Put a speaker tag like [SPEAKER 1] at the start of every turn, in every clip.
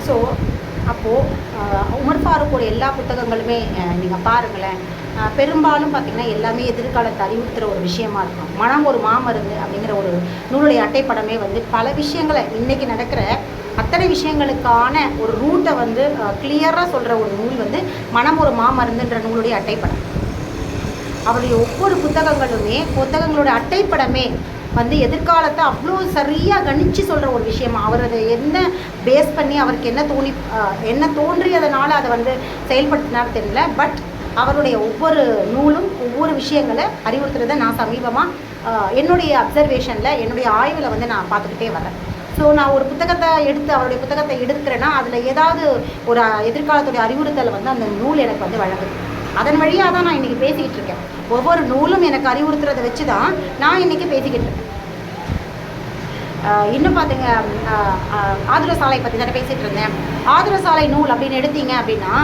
[SPEAKER 1] So அப்போது Umar ஃபாரூக்கோட எல்லா புத்தகங்களுமே நீங்கள் பாருங்களேன், பெரும்பாலும் பார்த்திங்கன்னா எல்லாமே எதிர்காலத்தை அறிவுறுத்துகிற ஒரு விஷயமா இருக்கும். மனம் ஒரு மாமருந்து அப்படிங்கிற ஒரு நூலுடைய அட்டைப்படமே வந்து பல விஷயங்களை இன்றைக்கி நடக்கிற அத்தனை விஷயங்களுக்கான ஒரு ரூட்டை வந்து கிளியராக சொல்கிற ஒரு நூல் வந்து மனம் ஒரு மாமருந்துன்ற நூலுடைய அட்டைப்படம். அவருடைய ஒவ்வொரு புத்தகங்களோட அட்டைப்படமே வந்து எதிர்காலத்தை அவ்வளோ சரியாக கணிச்சு சொல்கிற ஒரு விஷயமா. அவர் அதை என்ன பேஸ் பண்ணி அவருக்கு என்ன தோன்றியதனால அதை வந்து செயல்படுத்தினார் தெரியல. பட் அவருடைய ஒவ்வொரு நூலும் ஒவ்வொரு விஷயங்களை அறிவுறுத்துறதை நான் சமீபமாக என்னுடைய அப்சர்வேஷனில் என்னுடைய ஆய்வில் வந்து நான் பார்த்துக்கிட்டே வரேன். ஸோ நான் ஒரு அவருடைய புத்தகத்தை எடுக்கிறேன்னா அதில் ஏதாவது ஒரு எதிர்காலத்துடைய அறிவுறுத்தலை வந்து அந்த நூல் எனக்கு வந்து வழங்குது. அதன் வழியாக தான் நான் இன்றைக்கி பேசிக்கிட்டு இருக்கேன். ஒவ்வொரு நூலும் எனக்கு அறிவுறுத்துறதை வச்சு தான் நான் இன்றைக்கி பேசிக்கிட்டு இருக்கேன். இன்னும் பார்த்துங்க, ஆதுர சாலை பற்றி தானே பேசிகிட்டு இருந்தேன். ஆதுர சாலை நூல் அப்படின்னு எடுத்தீங்க அப்படின்னா,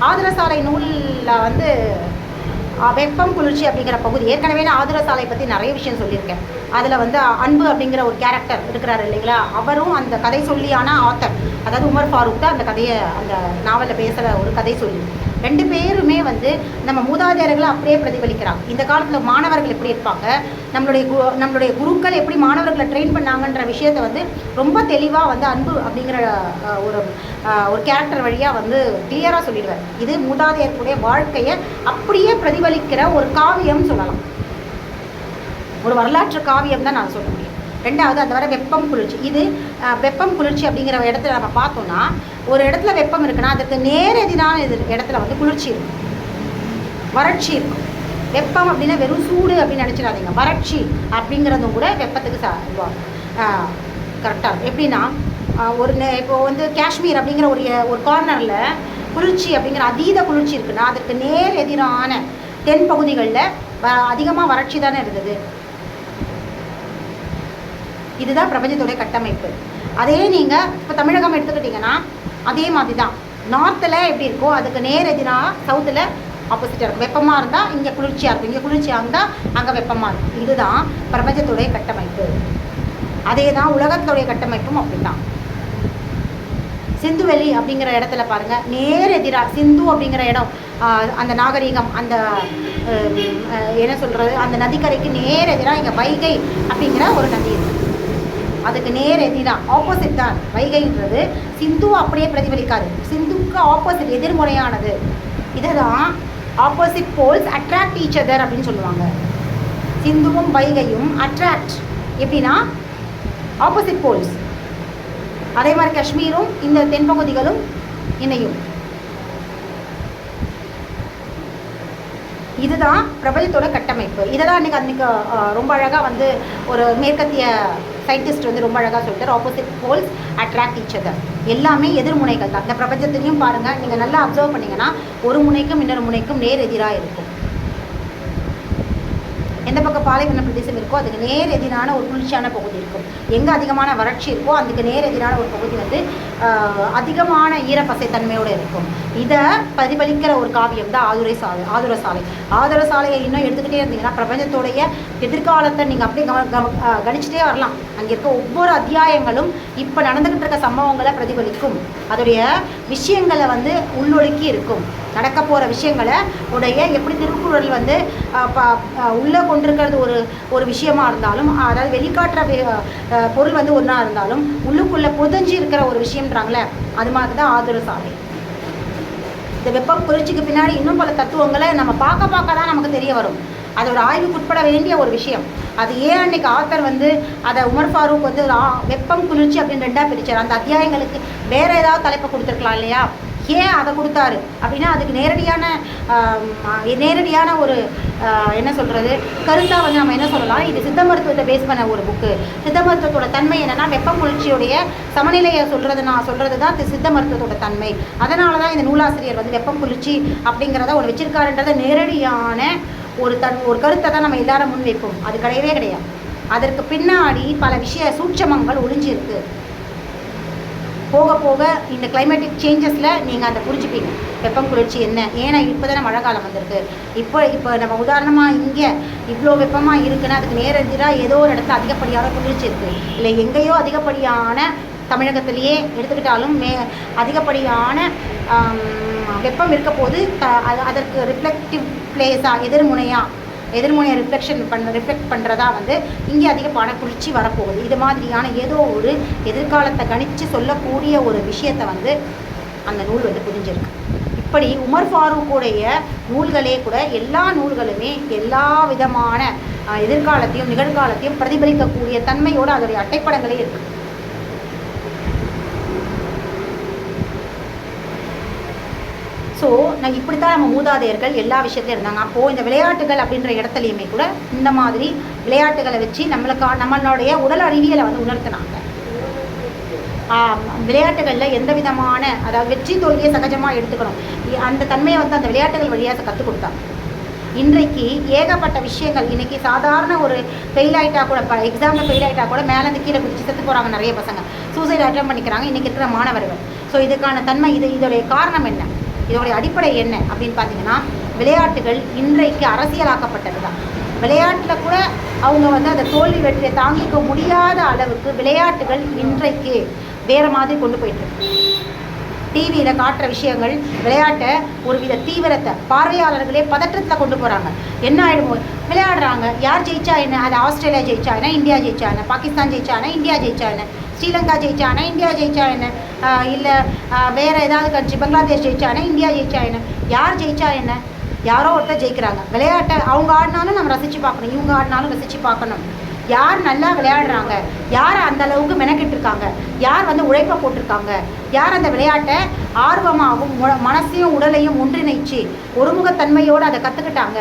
[SPEAKER 1] ஆதுர சாலை நூலில் வந்து வெப்பம் குளிர்ச்சி அப்படிங்கிற பகுதி, ஏற்கனவே நான் ஆதுர சாலை பற்றி நிறைய விஷயம் சொல்லியிருக்கேன். அதில் வந்து அன்பு அப்படிங்கிற ஒரு கேரக்டர் இருக்கிறாரு இல்லைங்களா, அவரும் அந்த கதை சொல்லியான ஆத்தர், அதாவது உமர் ஃபாரூக் தான் அந்த கதையை அந்த நாவலில் பேசுகிற ஒரு கதை சொல்லி. ரெண்டு பேருமே வந்து நம்ம மூதாதையர்களை அப்படியே பிரதிபலிக்கிறாங்க. இந்த காலத்தில் மாணவர்கள் எப்படி இருப்பாங்க, நம்மளுடைய குருக்கள் எப்படி மாணவர்களை ட்ரெயின் பண்ணாங்கன்ற விஷயத்தை வந்து ரொம்ப தெளிவாக வந்து அன்பு அப்படிங்கிற ஒரு கேரக்டர் வழியாக வந்து கிளியராக சொல்லிடுவார். இது மூதாதையர்களுடைய வாழ்க்கையை அப்படியே பிரதிபலிக்கிற ஒரு காவியம் சொல்லலாம், ஒரு வரலாற்று காவியம் தான் நான் சொல்ல முடியும். ரெண்டாவது அந்த வர வெப்பம் குளிர்ச்சி. இது வெப்பம் குளிர்ச்சி அப்படிங்கிற இடத்துல நம்ம பார்த்தோன்னா, ஒரு இடத்துல வெப்பம் இருக்குன்னா அதுக்கு நேர் எதிரான இடத்துல வந்து குளிர்ச்சி இருக்கும், வறட்சி இருக்கும். வெப்பம் அப்படின்னா வெறும் சூடு அப்படின்னு நினச்சிடாதீங்க. வறட்சி அப்படிங்கிறதும் கூட வெப்பத்துக்கு கரெக்டாக இருக்கும். எப்படின்னா இப்போ வந்து காஷ்மீர் அப்படிங்கிற ஒரு கார்னரில் குளிர்ச்சி அப்படிங்கிற அதீத குளிர்ச்சி இருக்குன்னா அதுக்கு நேர் எதிரான தென் பகுதிகளில் அதிகமாக வறட்சி தானே இருந்தது. இதுதான் பிரபஞ்சத்துடைய கட்டமைப்பு. அதே நீங்கள் இப்போ தமிழகம் எடுத்துக்கிட்டிங்கன்னா அதே மாதிரி தான். நார்த்தில் எப்படி இருக்கோ அதுக்கு நேர் எதிராக சவுத்தில் ஆப்போசிட்டாக இருக்கும். வெப்பமாக இருந்தால் இங்கே குளிர்ச்சியாக இருக்கும், இங்கே குளிர்ச்சியாக இருந்தால் அங்கே வெப்பமாக இருக்கும். இதுதான் பிரபஞ்சத்துடைய கட்டமைப்பு. அதே தான் உலகத்துடைய கட்டமைப்பும் அப்படி தான். சிந்துவெளி அப்படிங்கிற இடத்துல பாருங்கள், நேர் எதிராக சிந்து அப்படிங்கிற இடம், அந்த நாகரீகம், அந்த என்ன சொல்கிறது, அந்த நதிக்கரைக்கு நேர் எதிராக இங்கே வைகை அப்படிங்கிற ஒரு நதி இருக்குது. அதுக்கு நேர் எதிராக ஆப்போசிட் தான் வைகைன்றது. சிந்து அப்படியே பிரதிபலிக்காது, சிந்துக்கு ஆப்போசிட் எதிர்முறையானது. இதை தான் opposite poles attract each other அப்படின்னு சொல்லுவாங்க. சிந்துவும் வைகையும் அட்ராக்ட் எப்படின்னா ஆப்போசிட் போல்ஸ். அதே மாதிரி காஷ்மீரும் இந்த தென்பகுதிகளும் இணையும். இதுதான் பிரபஞ்சத்தோட கட்டமைப்பு. இதை தான் அன்றைக்கி ரொம்ப அழகாக வந்து ஒரு மேற்கத்திய சயின்டிஸ்ட் வந்து ரொம்ப அழகாக சொல்லிட்டார், opposite poles attract each other. எல்லாமே எதிர்முனைகள் தான். இந்த பிரபஞ்சத்துலேயும் பாருங்கள், நீங்கள் நல்லா அப்சர்வ் பண்ணிங்கன்னா ஒரு முனைக்கும் இன்னொரு முனைக்கும் நேர் எதிராக இருக்கும். எந்த பக்கம் பாலைவன பிரதேசம் இருக்கோ அதுக்கு நேர் எதிரான ஒரு குளிர்ச்சியான பகுதி இருக்கும். எங்கே அதிகமான வறட்சி இருக்கோ அதுக்கு நேர் எதிரான ஒரு பகுதி வந்து அதிகமான ஈரப்பசை தன்மையோடு இருக்கும். இதை பிரதிபலிக்கிற ஒரு காவியம் தான் ஆதுர சாலையை இன்னும் எடுத்துக்கிட்டே இருந்தீங்கன்னா பிரபஞ்சத்தோடைய எதிர்காலத்தை நீங்கள் அப்படியே கணிச்சிட்டே வரலாம். அங்கே இருக்க ஒவ்வொரு அத்தியாயங்களும் இப்போ நடந்துக்கிட்டு இருக்க சம்பவங்களை பிரதிபலிக்கும். அதோடைய விஷயங்களை வந்து உள்ளொழுக்கி இருக்கும். நடக்க போகிற விஷயங்களை எப்படி திருக்குறள் வந்து உள்ளே கொண்டிருக்கிறது ஒரு விஷயமா இருந்தாலும், அதாவது வெளிக்காட்டுற பொருள் வந்து ஒன்றா இருந்தாலும் உள்ளுக்குள்ளே புதஞ்சி இருக்கிற ஒரு விஷயம்ன்றாங்களே, அது மாதிரி தான் ஆதுர சாலை. இந்த வெப்பம் குளிர்ச்சிக்கு பின்னாடி இன்னும் பல தத்துவங்களை நம்ம பார்க்க தான் நமக்கு தெரிய வரும். அது ஒரு ஆய்வுக்குட்பட வேண்டிய ஒரு விஷயம். அது ஏன் அன்றைக்கி ஆத்தர் வந்து அதை உமர் ஃபாரூக் வந்து வெப்பம் குளிர்ச்சி அப்படின்னு ரெண்டாக பிரித்தார். அந்த அத்தியாயங்களுக்கு வேறு ஏதாவது தலைப்பை கொடுத்துருக்கலாம் இல்லையா? ஏன் அதை கொடுத்தாரு அப்படின்னா அதுக்கு நேரடியான ஒரு என்ன சொல்கிறது கருத்தாக வந்து நம்ம என்ன சொல்லலாம், இது சித்த மருத்துவத்தை பேஸ் பண்ண ஒரு புக்கு. சித்த மருத்துவத்தோட தன்மை என்னென்னா வெப்பம் குளிர்ச்சியுடைய சமநிலையை சொல்கிறது தான் சித்த மருத்துவத்தோட தன்மை. அதனால தான் இந்த நூலாசிரியர் வந்து வெப்பம் குளிர்ச்சி அப்படிங்கிறத ஒன்று வச்சிருக்காருன்றத நேரடியான ஒரு கருத்தை தான் நம்ம எல்லாரும் முன்வைப்போம். அது கிடையவே கிடையாது. அதற்கு பின்னாடி பல சூட்சமங்கள் ஒளிஞ்சிருக்கு. போக போக இந்த கிளைமேட்டிக் சேஞ்சஸில் நீங்கள் அதை புரிஞ்சுப்பீங்க, வெப்பம் குளிர்ச்சி என்ன. ஏன்னா இப்போ தானே மழை காலம் வந்திருக்கு. இப்போ நம்ம உதாரணமாக இங்கே இவ்வளோ வெப்பமாக இருக்குன்னா அதுக்கு நேரடியாக ஏதோ ஒரு இடத்துல அதிகப்படியான குளிர்ச்சி இருக்குது, இல்லை எங்கேயோ அதிகப்படியான தமிழகத்திலேயே எடுத்துக்கிட்டாலும் அதிகப்படியான வெப்பம் இருக்க போது அதற்கு ரிஃப்ளெக்டிவ் பிளேஸாக எதிர்முனையை ரிஃப்ளெக்ட் பண்ணுறதா வந்து இங்கே அதிகமான குளிர்ச்சி வரப்போகுது. இது மாதிரியான ஏதோ ஒரு எதிர்காலத்தை கணித்து சொல்லக்கூடிய ஒரு விஷயத்தை வந்து அந்த நூல் வந்து புரிஞ்சிருக்கு. இப்படி உமர் ஃபாரூக்குடைய நூல்களே கூட எல்லா நூல்களுமே எல்லா விதமான எதிர்காலத்தையும் நிகழ்காலத்தையும் பிரதிபலிக்கக்கூடிய தன்மையோடு அதோடைய அட்டைப்படங்களே இருக்குது. ஸோ நான் இப்படி தான் நம்ம மூதாதையர்கள் எல்லா விஷயத்துலையும் இருந்தாங்க. அப்போது இந்த விளையாட்டுகள் அப்படின்ற இடத்துலையுமே கூட இந்த மாதிரி விளையாட்டுகளை வச்சு நம்மளுடைய உடல் அறிவியலை வந்து உணர்த்தினாங்க. விளையாட்டுகளில் எந்த விதமான அதாவது வெற்றி தோல்வியை சகஜமாக எடுத்துக்கணும் அந்த தன்மையை வந்து அந்த விளையாட்டுகள் வழியாக கற்றுக் கொடுத்தாங்க. இன்றைக்கு ஏகப்பட்ட விஷயங்கள் இன்றைக்கி சாதாரண ஒரு ஃபெயில் ஆகிட்டா கூட எக்ஸாமில் ஃபெயில் ஆகிட்டா கூட மேலேருந்து கீழே குதிச்சு செத்து போகிறாங்க நிறைய பசங்க, சூசைட் அட்டம் பண்ணிக்கிறாங்க இன்றைக்கி இருக்கிற மாணவர்கள். ஸோ இதுக்கான தன்மை இதோடைய காரணம் என்ன, இதோடைய அடிப்படை என்ன அப்படின்னு பார்த்தீங்கன்னா விளையாட்டுகள் இன்றைக்கு அரசியலாக்கப்பட்டது தான். விளையாட்டில் கூட அவங்க வந்து அந்த தோல்வி வெற்றியை தாங்கிக்க முடியாத அளவுக்கு விளையாட்டுகள் இன்றைக்கு வேறு மாதிரி கொண்டு போயிட்டு டிவியில் காட்டுற விஷயங்கள் விளையாட்டை ஒரு வித தீவிரத்தை பார்வையாளர்களே பதற்றத்தில் கொண்டு போகிறாங்க. என்ன ஆகிடும், விளையாடுறாங்க, யார் ஜெயிச்சா என்ன, அது ஆஸ்திரேலியா ஜெயிச்சா என்ன, இந்தியா ஜெயிச்சா என்ன, பாகிஸ்தான் ஜெயிச்சா என்ன, இந்தியா ஜெயிச்சா என்ன, ஸ்ரீலங்கா ஜெயிச்சா என்ன, இந்தியா ஜெயிச்சா என்ன, இல்லை வேறு ஏதாவது கண்ட்ரி பங்களாதேஷ் ஜெயிச்சா என்ன, இந்தியா ஜெயிச்சா என்ன, யார் ஜெயிச்சா என்ன, யாரோ ஒருத்தர் ஜெயிக்கிறாங்க. விளையாட்டை அவங்க ஆடினாலும் நம்ம ரசித்து பார்க்கணும், இவங்க ஆடினாலும் ரசித்து பார்க்கணும். யார் நல்லா விளையாடுறாங்க, யார் அந்த அளவுக்கு மெனக்கிட்டு இருக்காங்க, யார் வந்து உழைப்பை போட்டிருக்காங்க, யார் அந்த விளையாட்டை ஆர்வமாகவும் மனசையும் உடலையும் ஒன்றிணைச்சு ஒருமுகத்தன்மையோடு அதை கற்றுக்கிட்டாங்க,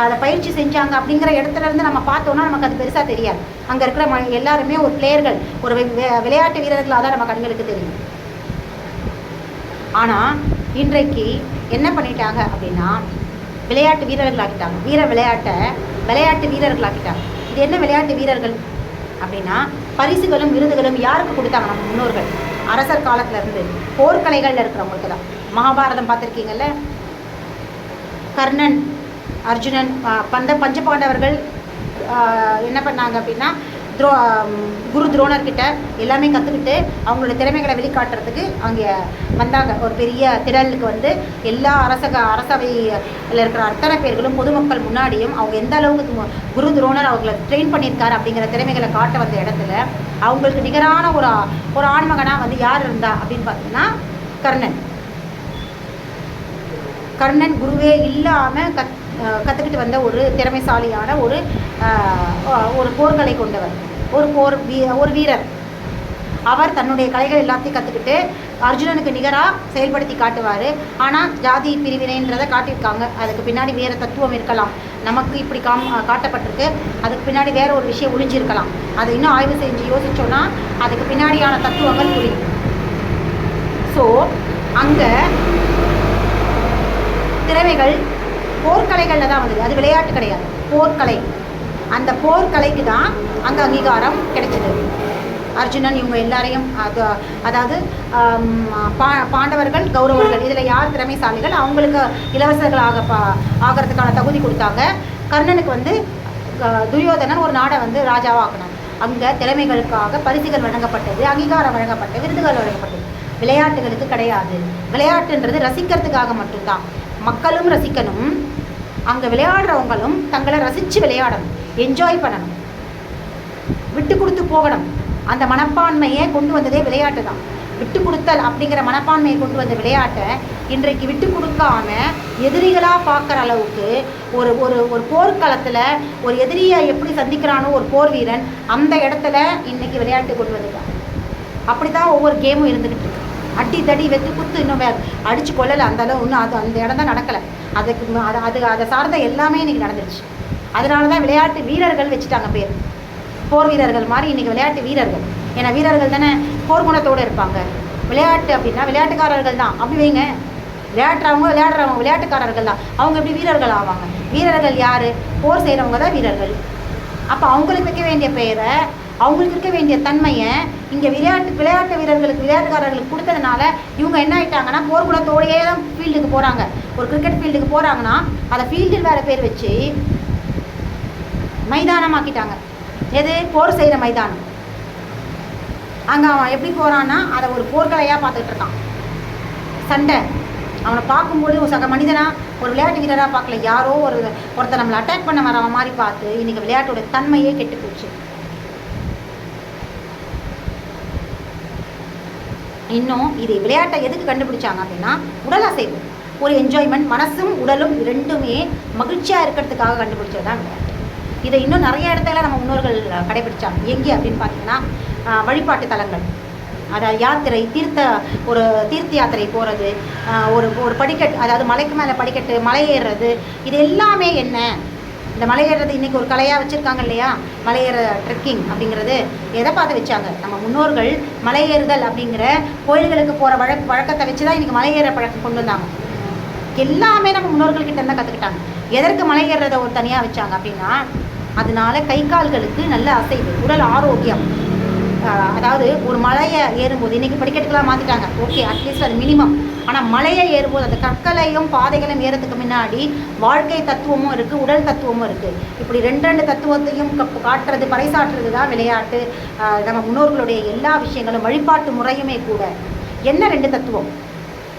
[SPEAKER 1] அதை பயிற்சி செஞ்சாங்க அப்படிங்கிற இடத்துல இருந்து நம்ம பார்த்தோன்னா நமக்கு அது பெருசாக தெரியாது. அங்கே இருக்கிற எல்லாருமே ஒரு பிளேயர்கள், ஒரு விளையாட்டு வீரர்களாக தான் நம்ம கண்களுக்கு தெரியும். ஆனால் இன்றைக்கு என்ன பண்ணிட்டாங்க அப்படின்னா விளையாட்டு வீரர்களாக்கிட்டாங்க. விளையாட்டு வீரர்களாக்கிட்டாங்க. இது என்ன விளையாட்டு வீரர்கள் அப்படின்னா பரிசுகளும் விருதுகளும் யாருக்கு கொடுத்தாங்க, நம்ம முன்னோர்கள் அரசர் காலத்திலேருந்து போர்க்கலைகளில் இருக்கிறவங்களுக்கு தான். மகாபாரதம் பார்த்துருக்கீங்கல்ல, கர்ணன் அர்ஜுனன் பஞ்சபாண்டவர்கள் என்ன பண்ணாங்க அப்படின்னா குரு துரோணர்கிட்ட எல்லாமே கற்றுக்கிட்டு அவங்களோட திறமைகளை வெளிக்காட்டுறதுக்கு அங்கே வந்தாங்க. ஒரு பெரிய திடலுக்கு வந்து எல்லா அரசவையில் இருக்கிற அத்தனை பேர்களும் பொதுமக்கள் முன்னாடியும் அவங்க எந்த அளவுக்கு குரு துரோணர் அவங்களை ட்ரெயின் பண்ணியிருக்காரு அப்படிங்கிற திறமைகளை காட்ட வந்த இடத்துல அவங்களுக்கு நிகரான ஒரு ஆண்மகனாக வந்து யார் இருந்தா அப்படின்னு பார்த்தீங்கன்னா கர்ணன் குருவே இல்லாமல் கற்றுக்கிட்டு வந்த ஒரு திறமைசாலியான ஒரு போர்களை கொண்டவர், ஒரு வீரர். அவர் தன்னுடைய கலைகள் எல்லாத்தையும் கற்றுக்கிட்டு அர்ஜுனனுக்கு நிகராக செயல்படுத்தி காட்டுவார். ஆனால் ஜாதி பிரிவினைன்றதை காட்டியிருக்காங்க. அதுக்கு பின்னாடி வேறு தத்துவம் இருக்கலாம், நமக்கு இப்படி காட்டப்பட்டிருக்கு, அதுக்கு பின்னாடி வேறு ஒரு விஷயம் ஒளிஞ்சிருக்கலாம். அதை இன்னும் ஆய்வு செஞ்சு யோசித்தோன்னா அதுக்கு பின்னாடியான தத்துவங்கள் புரியும். ஸோ அங்கே திறமைகள் போர்க்கலைகளில் தான் வந்தது. அது விளையாட்டு கிடையாது, போர்க்கலை. அந்த போர்க்கலைக்கு தான் அங்கே அங்கீகாரம் கிடைச்சிது. அர்ஜுனன் இவங்க எல்லாரையும் அதாவது பாண்டவர்கள் கௌரவர்கள் இதில் யார் திறமைசாலிகள் அவங்களுக்கு இளவரசர்கள் ஆகிறதுக்கான தகுதி கொடுத்தாங்க. கர்ணனுக்கு வந்து துரியோதனன் ஒரு நாடை வந்து ராஜாவாக்கணும். அங்கே திறமைகளுக்காக பரிசுகள் வழங்கப்பட்டது, அங்கீகாரம் வழங்கப்பட்டது, விருதுகள் வழங்கப்பட்டது. விளையாட்டுகளுக்கு கிடையாது. விளையாட்டுன்றது ரசிக்கிறதுக்காக மட்டும்தான். மக்களும் ரசிக்கணும், அங்கே விளையாடுறவங்களும் தங்களை ரசித்து விளையாடணும், என்ஜாய் பண்ணணும், விட்டு கொடுத்து போகணும். அந்த மனப்பான்மையை கொண்டு வந்ததே விளையாட்டு தான். விட்டு கொடுத்தல் அப்படிங்கிற மனப்பான்மையை கொண்டு வந்த விளையாட்டை இன்றைக்கு விட்டு கொடுக்காம எதிரிகளாக பார்க்குற அளவுக்கு ஒரு போர்க்களத்தில் ஒரு எதிரியை எப்படி சந்திக்கிறானோ ஒரு போர் வீரன், அந்த இடத்துல இன்றைக்கி விளையாட்டு கொண்டு வந்துட்டான். அப்படி தான் ஒவ்வொரு கேமும் இருந்துக்கிட்டு இருக்கு. அடி தடி வெத்து குத்து இன்னும் அடித்து கொள்ளலை, அந்தளவு இன்னும் அந்த இடம் தான் நடக்கலை. அதை சார்ந்த எல்லாமே இன்றைக்கி நடந்துருச்சு. அதனால தான் விளையாட்டு வீரர்கள் வச்சுட்டாங்க பேர். போர் வீரர்கள் மாதிரி இன்றைக்கி விளையாட்டு வீரர்கள். ஏன்னா வீரர்கள் தானே போர்க்குணத்தோடு இருப்பாங்க. விளையாட்டு அப்படின்னா விளையாட்டுக்காரர்கள் தான் அப்படி வைங்க. விளையாடுறவங்க விளையாட்டுக்காரர்கள் தான். அவங்க எப்படி வீரர்கள் ஆவாங்க? வீரர்கள் யார்? போர் செய்கிறவங்க தான் வீரர்கள். அப்போ அவங்களுக்கு வைக்க வேண்டிய பெயரை, அவங்களுக்கு இருக்க வேண்டிய தன்மையை இங்கே விளையாட்டு வீரர்களுக்கு விளையாட்டுக்காரர்களுக்கு கொடுத்ததுனால இவங்க என்ன ஆகிட்டாங்கன்னா போர்க்குணத்தோடையே தான் ஃபீல்டுக்கு போகிறாங்க. ஒரு கிரிக்கெட் ஃபீல்டுக்கு போகிறாங்கன்னா அதை ஃபீல்டில் வேறு பேர் வச்சு மைதானமாக்கிட்டாங்க. எது? போர் செய்கிற மைதானம். அங்கே அவன் எப்படி போகிறான்னா அதை ஒரு போர்க்கலையாக பார்த்துக்கிட்டு இருக்கான். சண்டை அவனை பார்க்கும்போது ஒரு சக மனிதனாக ஒரு விளையாட்டு வீரராக பார்க்கல, யாரோ ஒருத்தர் நம்மளை அட்டாக் பண்ண வரவன் மாதிரி பார்த்து இன்றைக்கி விளையாட்டோட தன்மையே கெட்டு போச்சு. இன்னும் இது விளையாட்டை எதுக்கு கண்டுபிடிச்சாங்க அப்படின்னா உடல் அசைவு, ஒரு என்ஜாய்மெண்ட், மனசும் உடலும் ரெண்டுமே மகிழ்ச்சியாக இருக்கிறதுக்காக கண்டுபிடிச்சது தான் விளையாட்டு. இதை இன்னும் நிறைய இடத்துல நம்ம முன்னோர்கள் கடைபிடிச்சாங்க. எங்கே அப்படின்னு பார்த்தீங்கன்னா வழிபாட்டு தலங்கள், அதாவது யாத்திரை, தீர்த்த யாத்திரை போகிறது, ஒரு படிக்கட்டு, அதாவது மலைக்கு மேலே படிக்கட்டு, மலை ஏறுறது, இது எல்லாமே என்ன, இந்த மலை ஏறுறது இன்றைக்கி ஒரு கலையாக வச்சுருக்காங்க இல்லையா, மலையேற ட்ரெக்கிங் அப்படிங்கிறது எதை பார்த்து வச்சாங்க? நம்ம முன்னோர்கள் மலையேறுதல் அப்படிங்கிற கோயில்களுக்கு போகிற வழக்கத்தை வச்சு தான் இன்றைக்கி மலையேற பழக்கம் கொண்டு வந்தாங்க. எல்லாமே நம்ம முன்னோர்கள்கிட்ட இருந்தால் கற்றுக்கிட்டாங்க. எதற்கு மலை ஏறுறதை ஒரு தனியாக வச்சாங்க அப்படின்னா, அதனால கை கால்களுக்கு நல்ல அசைவு, உடல் ஆரோக்கியம். அதாவது ஒரு மலையை ஏறும்போது இன்றைக்கி படிக்கட்டுக்கெல்லாம் மாற்றிட்டாங்க, ஓகே, அட்லீஸ்ட் அது மினிமம். ஆனால் மலையை ஏறும்போது அந்த கற்களையும் பாதைகளையும் ஏறதுக்கு முன்னாடி வாழ்க்கை தத்துவமும் இருக்குது, உடல் தத்துவமும் இருக்குது. இப்படி ரெண்டு தத்துவத்தையும் காட்டுறது, பறைசாற்றுறது தான் விளையாட்டு. நம்ம முன்னோர்களுடைய எல்லா விஷயங்களும் வழிபாட்டு முறையுமே கூட. என்ன 2 தத்துவம்?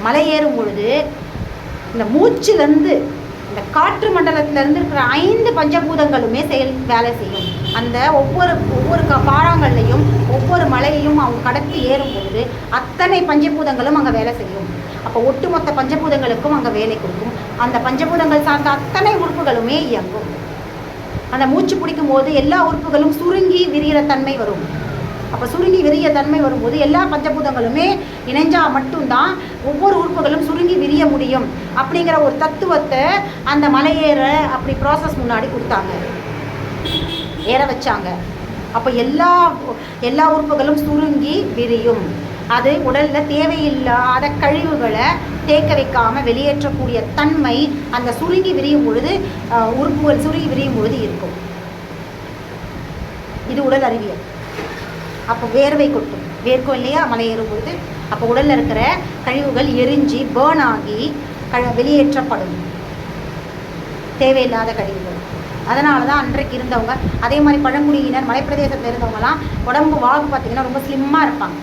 [SPEAKER 1] மலை ஏறும் பொழுது இந்த மூச்சிலேருந்து, இந்த காற்று மண்டலத்திலேருந்து இருக்கிற 5 பஞ்சபூதங்களுமே வேலை செய்யும். அந்த ஒவ்வொரு பாறாங்கள்லையும் ஒவ்வொரு மலையையும் அவங்க கடத்தி ஏறும் பொழுது அத்தனை பஞ்சபூதங்களும் அங்கே வேலை செய்யும். அப்போ ஒட்டுமொத்த பஞ்சபூதங்களுக்கும் அங்கே வேலை கொடுக்கும். அந்த பஞ்சபூதங்கள் சார்ந்த அத்தனை உறுப்புகளுமே இயங்கும். அந்த மூச்சு பிடிக்கும் போது எல்லா உறுப்புகளும் சுருங்கி விரிகிற தன்மை வரும். அப்போ சுருங்கி விரிய தன்மை வரும்போது எல்லா பஞ்சபூதங்களுமே இணைஞ்சால் மட்டும்தான் ஒவ்வொரு உறுப்புகளும் சுருங்கி விரிய முடியும் அப்படிங்கிற ஒரு தத்துவத்தை அந்த மலையேற அப்படி ப்ராசஸ் முன்னாடி கொடுத்தாங்க, ஏற வச்சாங்க. அப்போ எல்லா உறுப்புகளும் சுருங்கி விரியும். அது உடலில் தேவையில்லாத கழிவுகளை தேக்க வைக்காமல் வெளியேற்றக்கூடிய தன்மை அந்த சுருங்கி விரியும் பொழுது, உறுப்புகள் சுருங்கி விரியும் பொழுது இருக்கும். இது உடல் அறிவியல். அப்போ வேர்வை கொட்டும், வேர்க்கும் இல்லையா மலை ஏறும் பொழுது. அப்போ உடலில் இருக்கிற கழிவுகள் எரிஞ்சு பேர்ன் ஆகி வெளியேற்றப்படும், தேவையில்லாத கழிவுகள். அதனால தான் அன்றைக்கு இருந்தவங்க, அதே மாதிரி பழங்குடியினர் மலைப்பிரதேசத்தில் இருந்தவங்கலாம் உடம்பு வாகு பார்த்திங்கன்னா ரொம்ப ஸ்லிம்மாக இருப்பாங்க.